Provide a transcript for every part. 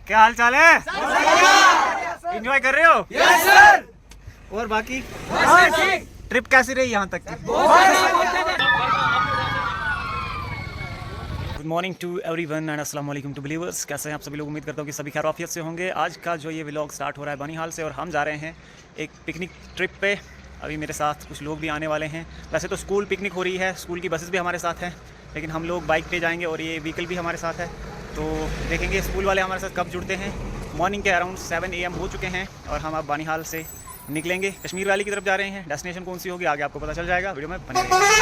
क्या हाल चाल है? एंजॉय कर रहे हो? Yes sir. और बाकी ठीक। ट्रिप कैसी रही यहाँ तक की? Good morning to everyone and अस्सलाम वालेकुम टू बिलीवर्स। कैसे हैं आप सभी लोग? उम्मीद करता हूँ कि सभी खैर आफियत से होंगे। आज का जो ये व्लॉग स्टार्ट हो रहा है बनिहाल से और हम जा रहे हैं एक पिकनिक ट्रिप पे। अभी मेरे साथ कुछ लोग भी आने वाले हैं। वैसे तो स्कूल पिकनिक हो रही है, स्कूल की बसेस भी हमारे साथ हैं, लेकिन हम लोग बाइक पे जाएंगे और ये व्हीकल भी हमारे साथ है। तो देखेंगे स्कूल वाले हमारे साथ कब जुड़ते हैं। मॉर्निंग के अराउंड 7 AM हो चुके हैं और हम अब बनिहाल से निकलेंगे, कश्मीर वैली की तरफ जा रहे हैं। डेस्टिनेशन कौन सी होगी आगे आपको पता चल जाएगा, वीडियो में बने रहिए।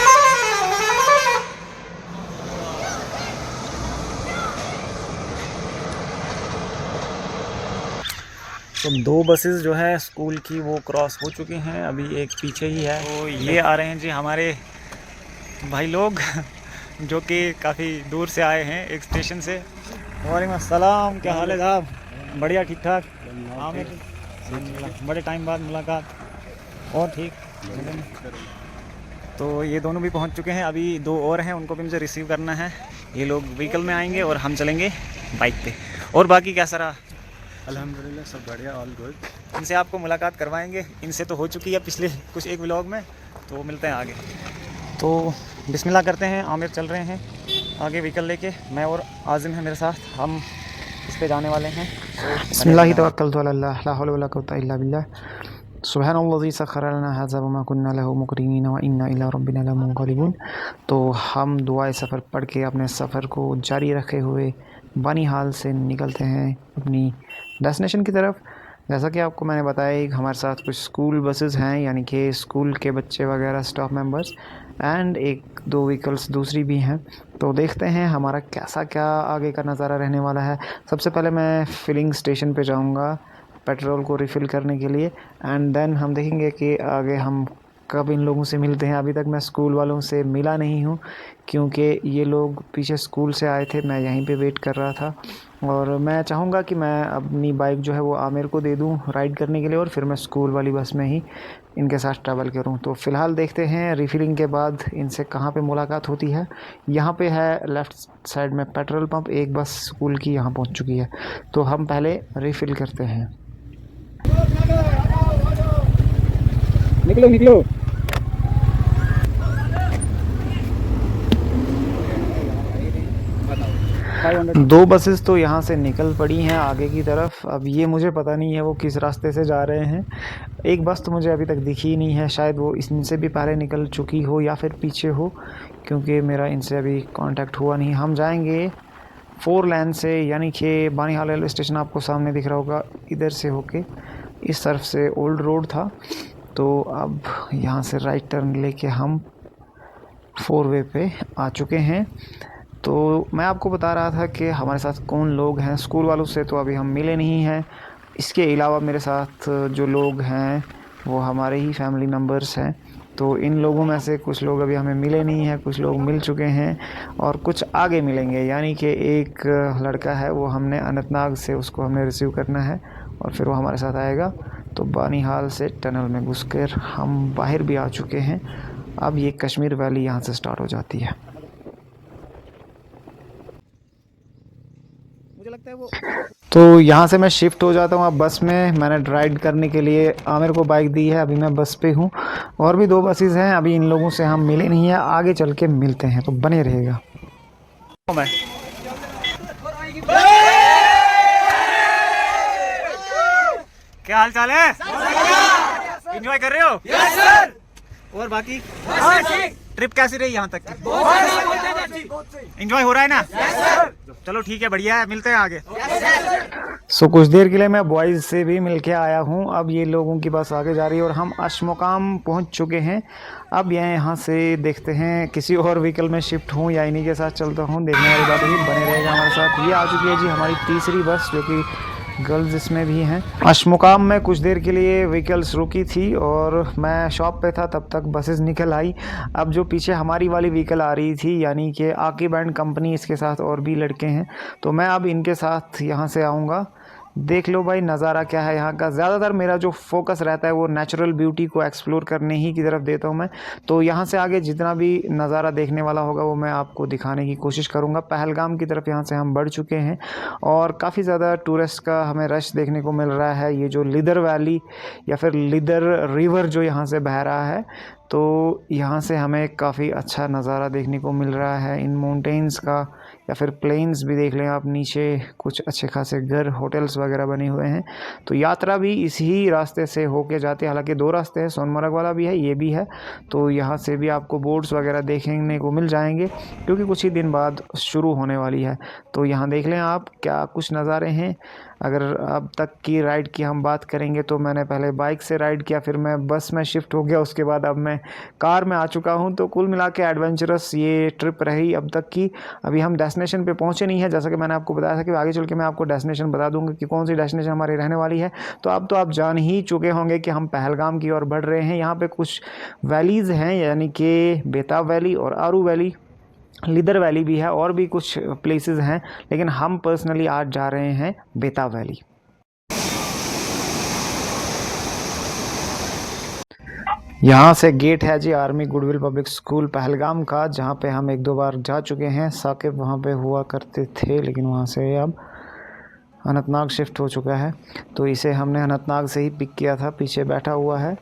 तो 2 बसेस जो है स्कूल की वो क्रॉस हो चुकी हैं, अभी एक पीछे ही है। तो ये आ रहे हैं जी हमारे भाई लोग जो कि काफ़ी दूर से आए हैं एक स्टेशन से। वालेकुम अस्सलाम, क्या हाल है साहब? बढ़िया, ठीक ठाक। आमिर, बड़े टाइम बाद मुलाकात। और ठीक। तो ये दोनों भी पहुंच चुके हैं, अभी 2 और हैं, उनको भी मुझे रिसीव करना है। ये लोग व्हीकल में आएंगे और हम चलेंगे बाइक पे। और बाकी कैसा रहा? अल्हम्दुलिल्लाह सब बढ़िया, ऑल गुड। इनसे आपको मुलाकात करवाएंगे, इनसे तो हो चुकी है पिछले कुछ एक व्लॉग में, तो मिलते हैं आगे। तो बिस्मिल्लाह करते हैं, आमिर चल रहे हैं आगे व्हीकल लेके, मैं और आज़िम है मेरे साथ, हम इस पे जाने वाले हैं। बिस्मिल्लाहि तवक्कलतु अल्लाह ला हौला वला कुव्वता इल्ला बिल्लाह सुब्हानल्लाज़ी सख़्ख़र लना हाज़ा वमा कुन्ना लहू मुक़रिनीन व इन्ना इला रब्बिना लमुनक़लिबून। तो हम दुआए सफ़र पढ़ के अपने सफ़र को जारी रखे हुए बनिहाल से निकलते हैं अपनी डेस्टिनेशन की तरफ। जैसा कि आपको मैंने बताया कि हमारे साथ कुछ स्कूल बसेस हैं, यानी कि स्कूल के बच्चे वगैरह स्टाफ मेंबर्स, एंड 1-2 व्हीकल्स दूसरी भी हैं। तो देखते हैं हमारा कैसा क्या आगे का नज़ारा रहने वाला है। सबसे पहले मैं फिलिंग स्टेशन पे जाऊंगा पेट्रोल को रिफ़िल करने के लिए, एंड देन हम देखेंगे कि आगे हम कब इन लोगों से मिलते हैं। अभी तक मैं स्कूल वालों से मिला नहीं हूँ क्योंकि ये लोग पीछे स्कूल से आए थे, मैं यहीं पे वेट कर रहा था। और मैं चाहूँगा कि मैं अपनी बाइक जो है वो आमिर को दे दूँ राइड करने के लिए, और फिर मैं स्कूल वाली बस में ही इनके साथ ट्रैवल करूँ। तो फ़िलहाल देखते हैं रिफ़िलिंग के बाद इनसे कहाँ पे मुलाकात होती है। यहाँ पे है लेफ़्ट साइड में पेट्रोल पंप, एक बस स्कूल की यहाँ पहुँच चुकी है, तो हम पहले रिफ़िल करते हैं। निकलो निकलो। दो बसेस तो यहाँ से निकल पड़ी हैं आगे की तरफ। अब ये मुझे पता नहीं है वो किस रास्ते से जा रहे हैं। एक बस तो मुझे अभी तक दिखी ही नहीं है, शायद वो इनसे भी पहले निकल चुकी हो या फिर पीछे हो, क्योंकि मेरा इनसे अभी कांटेक्ट हुआ नहीं। हम जाएंगे 4 लेन से, यानी कि बनिहाल रेलवे स्टेशन आपको सामने दिख रहा होगा, इधर से होके इस तरफ से ओल्ड रोड था। तो अब यहाँ से राइट टर्न लेके हम 4 वे पे आ चुके हैं। तो मैं आपको बता रहा था कि हमारे साथ कौन लोग हैं। स्कूल वालों से तो अभी हम मिले नहीं हैं, इसके अलावा मेरे साथ जो लोग हैं वो हमारे ही फैमिली मेम्बर्स हैं। तो इन लोगों में से कुछ लोग अभी हमें मिले नहीं हैं, कुछ लोग मिल चुके हैं और कुछ आगे मिलेंगे। यानी कि एक लड़का है, वो हमने अनंतनाग से, उसको हमने रिसीव करना है और फिर वो हमारे साथ आएगा। तो बनिहाल से टनल में घुसकर हम बाहर भी आ चुके हैं। अब ये कश्मीर वैली यहाँ से स्टार्ट हो जाती है। मुझे लगता है वो तो यहाँ से मैं शिफ्ट हो जाता हूँ अब बस में। मैंने राइड करने के लिए आमिर को बाइक दी है, अभी मैं बस पे हूँ। और भी 2 बसेस हैं, अभी इन लोगों से हम मिले नहीं हैं, आगे चल के मिलते हैं, तो बने रहेगा। मैं क्या हाल चाल है? एंजॉय कर रहे हो? Yes sir. और बाकी ठीक। ट्रिप कैसी रही यहाँ तक की? एंजॉय हो रहा है ना? चलो ठीक है, बढ़िया है, मिलते हैं आगे। सो कुछ देर के लिए मैं बॉयज़ से भी मिल के आया हूँ। अब ये लोगों की बस आगे जा रही है और हम अशमुकाम पहुँच चुके हैं। अब यहाँ से देखते हैं किसी और व्हीकल में शिफ्ट हूँ या इन्हीं के साथ चलता हूँ, देखने वाली बात होगी, बने रहेगा हमारे साथ। ये आ चुकी है जी हमारी तीसरी बस, जो कि गर्ल्स इसमें भी हैं। अशमुकाम में कुछ देर के लिए व्हीकल्स रुकी थी और मैं शॉप पे था, तब तक बसेस निकल आई। अब जो पीछे हमारी वाली व्हीकल आ रही थी, यानी कि आकिब एंड कंपनी, इसके साथ और भी लड़के हैं, तो मैं अब इनके साथ यहाँ से आऊँगा। देख लो भाई नज़ारा क्या है यहाँ का। ज़्यादातर मेरा जो फोकस रहता है वो नेचुरल ब्यूटी को एक्सप्लोर करने ही की तरफ देता हूँ मैं। तो यहाँ से आगे जितना भी नज़ारा देखने वाला होगा वो मैं आपको दिखाने की कोशिश करूँगा। पहलगाम की तरफ यहाँ से हम बढ़ चुके हैं और काफ़ी ज़्यादा टूरिस्ट का हमें रश देखने को मिल रहा है। ये जो लिदर वैली या फिर लिदर रिवर जो यहाँ से बह रहा है, तो यहाँ से हमें काफ़ी अच्छा नज़ारा देखने को मिल रहा है इन माउंटेन्स का, या फिर प्लेन्स भी देख लें आप। नीचे कुछ अच्छे खासे घर, होटल्स वगैरह बने हुए हैं। तो यात्रा भी इसी रास्ते से होके जाती है। हालांकि 2 रास्ते हैं, सोनमर्ग वाला भी है, ये भी है। तो यहाँ से भी आपको बोर्ड्स वगैरह देखने को मिल जाएंगे क्योंकि कुछ ही दिन बाद शुरू होने वाली है। तो यहाँ देख लें आप क्या कुछ नज़ारे हैं। अगर अब तक की राइड की हम बात करेंगे तो मैंने पहले बाइक से राइड किया, फिर मैं बस में शिफ्ट हो गया, उसके बाद अब मैं कार में आ चुका हूँ। तो कुल मिला के एडवेंचरस ये ट्रिप रही अब तक की। अभी हम डेस्टिनेशन पे पहुँचे नहीं है, जैसा कि मैंने आपको बताया था कि आगे चल के मैं आपको डेस्टिनेशन बता दूंगा कि कौन सी डेस्टिनेशन हमारी रहने वाली है। तो अब तो आप जान ही चुके होंगे कि हम पहलगाम की ओर बढ़ रहे हैं। यहाँ पे कुछ वैलीज़ हैं, यानी कि बेताब वैली और आरू वैली, लिदर वैली भी है, और भी कुछ प्लेसेस हैं, लेकिन हम पर्सनली आज जा रहे हैं बेताब वैली। यहाँ से गेट है जी army goodwill public school Pahalgam का, जहाँ पे हम 1-2 बार जा चुके हैं। साकिब वहाँ पे हुआ करते थे, लेकिन वहाँ से अब अनंतनाग शिफ्ट हो चुका है। तो इसे हमने अनंतनाग से ही पिक किया था, पीछे बैठा हुआ है,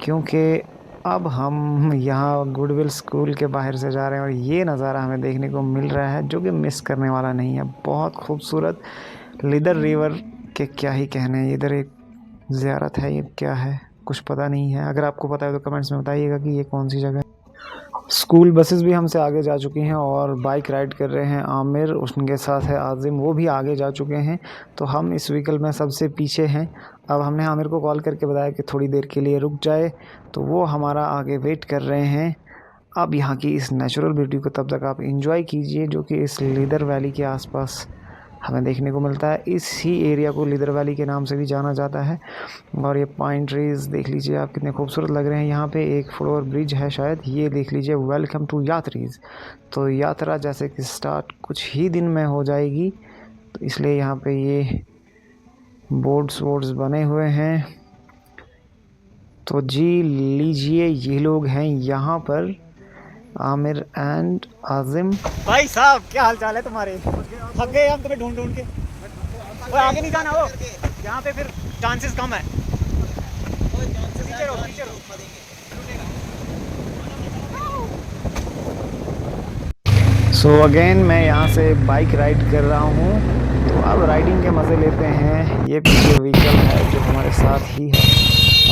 क्योंकि अब हम यहाँ गुडविल स्कूल के बाहर से जा रहे हैं और ये नज़ारा हमें देखने को मिल रहा है जो कि मिस करने वाला नहीं है। बहुत खूबसूरत लिदर रिवर के क्या ही कहने हैं। इधर एक ज़ियारत है, ये क्या है कुछ पता नहीं है। अगर आपको पता है तो कमेंट्स में बताइएगा कि ये कौन सी जगह है। स्कूल बसेस भी हमसे आगे जा चुकी हैं और बाइक राइड कर रहे हैं आमिर, उनके साथ है आज़िम, वो भी आगे जा चुके हैं। तो हम इस व्हीकल में सबसे पीछे हैं। अब हमने आमिर को कॉल करके बताया कि थोड़ी देर के लिए रुक जाए, तो वो हमारा आगे वेट कर रहे हैं। अब यहाँ की इस नेचुरल ब्यूटी को तब तक आप एंजॉय कीजिए जो कि इस लिदर वैली के आसपास हमें देखने को मिलता है। इसी एरिया को लिदर वैली के नाम से भी जाना जाता है। और ये पाइन ट्रीज़ देख लीजिए आप कितने खूबसूरत लग रहे हैं। यहाँ पे एक फ्लोर ब्रिज है शायद, ये देख लीजिए, वेलकम टू यात्रीज़। तो यात्रा जैसे कि स्टार्ट कुछ ही दिन में हो जाएगी, तो इसलिए यहाँ पे ये बोर्ड्स बने हुए हैं। तो जी लीजिए, ये लोग हैं यहाँ पर आमिर एंड आज़िम। भाई साहब क्या हाल चाल है तुम्हारे? थक गए हम तुम्हें ढूंढ के। वो आगे नहीं जाना, वो यहाँ पे फिर चांसेस कम है। पीछे रहो, पीछे रहो। सो अगेन मैं यहाँ से बाइक राइड कर रहा हूँ। तो अब राइडिंग के मज़े लेते हैं। ये पीछे व्हीकल है जो हमारे साथ ही है।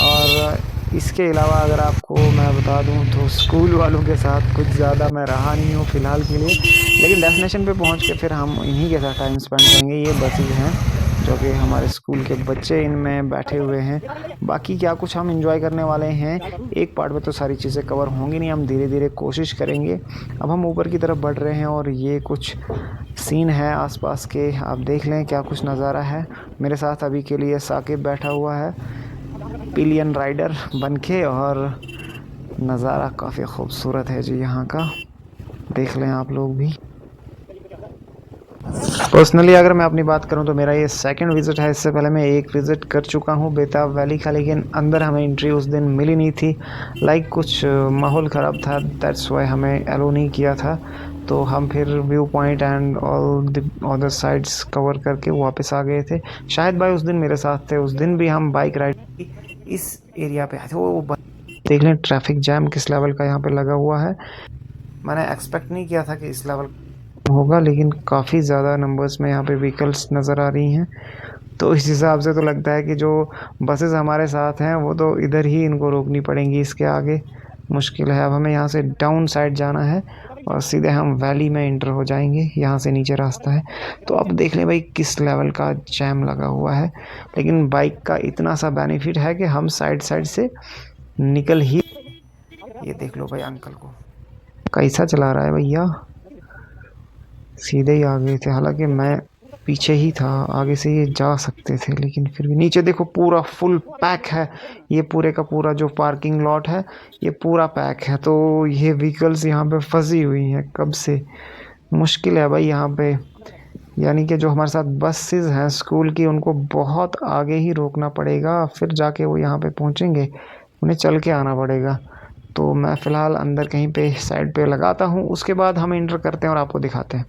और इसके अलावा अगर आपको मैं बता दूं तो स्कूल वालों के साथ कुछ ज़्यादा मैं रहा नहीं हूँ फ़िलहाल के लिए, लेकिन डेस्टिनेशन पे पहुँच के फिर हम इन्हीं के साथ टाइम स्पेंड करेंगे। ये बसेज हैं जो कि हमारे स्कूल के बच्चे इनमें बैठे हुए हैं। बाकी क्या कुछ हम एंजॉय करने वाले हैं, एक पार्ट में तो सारी चीज़ें कवर होंगी नहीं, हम धीरे धीरे कोशिश करेंगे। अब हम ऊपर की तरफ बढ़ रहे हैं और ये कुछ सीन है आसपास के, आप देख लें क्या कुछ नज़ारा है। मेरे साथ अभी के लिए साकिब बैठा हुआ है पिलियन राइडर बनके, और नज़ारा काफ़ी खूबसूरत है जी यहाँ का, देख लें आप लोग भी। पर्सनली अगर मैं अपनी बात करूं तो मेरा ये सेकंड विज़िट है। इससे पहले मैं एक विज़िट कर चुका हूं बेताब वैली का, लेकिन अंदर हमें एंट्री उस दिन मिली नहीं थी। लाइक कुछ माहौल ख़राब था, दैट्स वाई हमें एलो नहीं किया था। तो हम फिर view point and all the other sides cover करके वापस आ गए थे। शायद भाई उस दिन मेरे साथ थे, उस दिन भी हम बाइक राइड इस एरिया पे आए थे। वो देख लें ट्रैफिक जैम किस लेवल का यहाँ पे लगा हुआ है। मैंने एक्सपेक्ट नहीं किया था कि इस लेवल होगा, लेकिन काफ़ी ज़्यादा नंबर्स में यहाँ पे व्हीकल्स नज़र आ रही हैं। तो इस हिसाब से तो लगता है कि जो बसेस हमारे साथ हैं वो तो इधर ही इनको रोकनी पड़ेंगी, इसके आगे मुश्किल है। अब हमें यहाँ से डाउन साइड जाना है और सीधे हम वैली में इंटर हो जाएंगे, यहाँ से नीचे रास्ता है। तो अब देख लें भाई किस लेवल का जैम लगा हुआ है, लेकिन बाइक का इतना सा बेनिफिट है कि हम साइड से निकल ही। ये देख लो भाई अंकल को कैसा चला रहा है भैया, सीधे ही आ गए थे। हालांकि मैं पीछे ही था, आगे से ये जा सकते थे, लेकिन फिर भी नीचे देखो पूरा फुल पैक है। ये पूरे का पूरा जो पार्किंग लॉट है ये पूरा पैक है। तो ये व्हीकल्स यहाँ पे फंसी हुई हैं कब से, मुश्किल है भाई यहाँ पे यानी कि जो हमारे साथ बसेस हैं स्कूल की उनको बहुत आगे ही रोकना पड़ेगा, फिर जाके वो यहाँ पे पहुँचेंगे, उन्हें चल के आना पड़ेगा। तो मैं फ़िलहाल अंदर कहीं पे साइड पे लगाता हूँ, उसके बाद हम एंटर करते हैं और आपको दिखाते हैं।